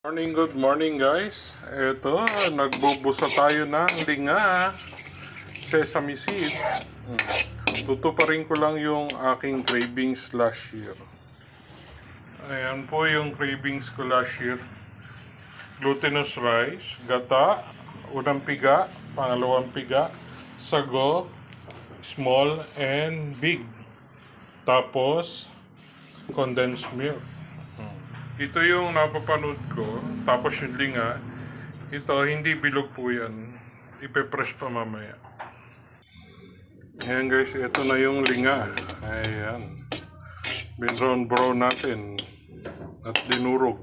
Good morning guys. Ito, nagbubusa tayo ng linga, sesame seed. Tutuparin ko lang yung aking cravings last year. Ayan po yung cravings ko last year. Glutinous rice, gata, unang piga, pangalawang piga, sago, small and big. Tapos, condensed milk. Ito yung napapanood ko, tapos yung linga. Ito, hindi bilog po yan. Ipe-press pa mamaya. Ayan guys, ito na yung linga. Ayan. Brown natin. At dinurog.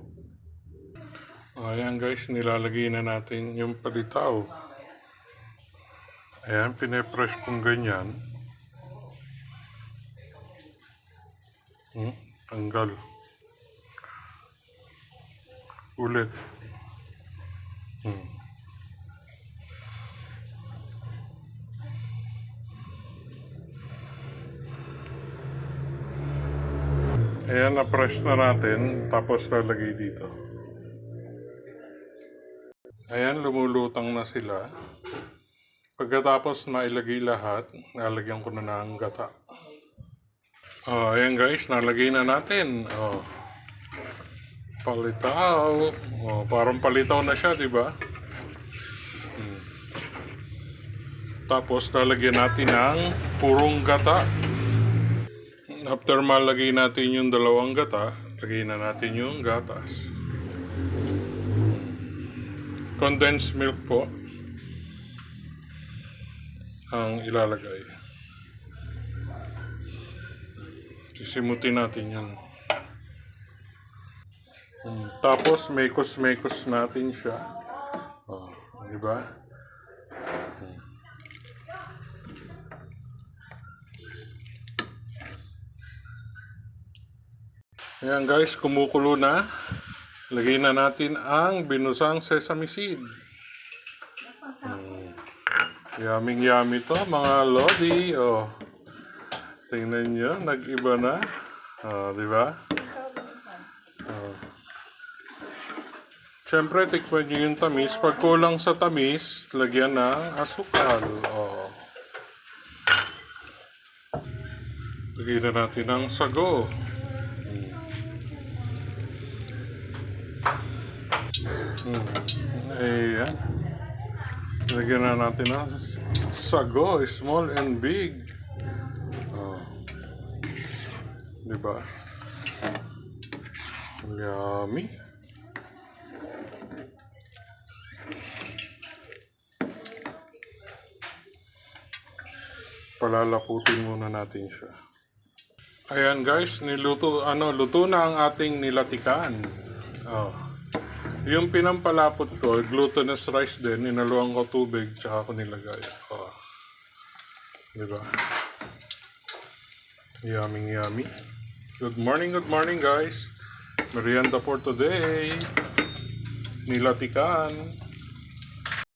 Ayan guys, nilalagay na natin yung palitaw. Ayan, pine-press kong ganyan. Tanggal. Ulit. Ayan, na-press na natin. Tapos lalagay dito. Ayan, lumulutang na sila. Pagkatapos na ilagay lahat, nalagyan ko na ng gata. Ayan guys, nalagay na natin. Palitaw. Parang palitaw na siya, di ba? Tapos lalagyan natin ng purong gata. After malagay natin yung dalawang gata, lagay na natin yung gatas. Condensed milk po ang ilalagay. Sisimutin natin yan. Tapos mekos-mekos natin siya. Di ba? Ayan guys, kumukulo na. Lagay na natin ang binusang sesame seed. Yummy to mga lodi. Tingnan nyo, nag-iba na. Di ba? Siyempre, tikman nyo yung tamis. Pag kulang sa tamis, lagyan ng asukal. Lagyan na natin ng sago. Ayan. Lagyan na natin ng sago, small and big. Diba? Yummy. Palalaputin muna natin siya. Ayan guys, luto na ang ating nilatikan. Yung pinampalapot ko, glutinous rice din, ninaluan ko tubig, tsaka ko nilagay. Diba? Yummy. Good morning guys. Merienda for today. Nilatikan.